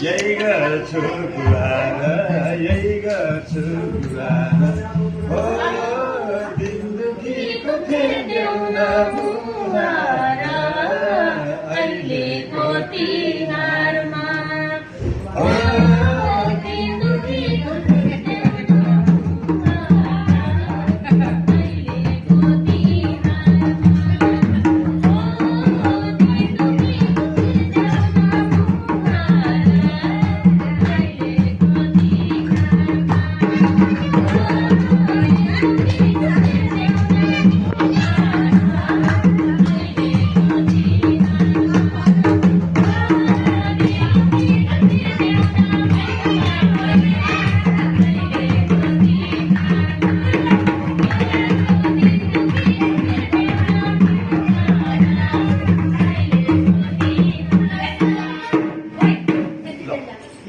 यही गर्छु कुरा यही गर्छु कुरा हो दिन दुखीको फेर्नु न बुहार अहिलेको तिहार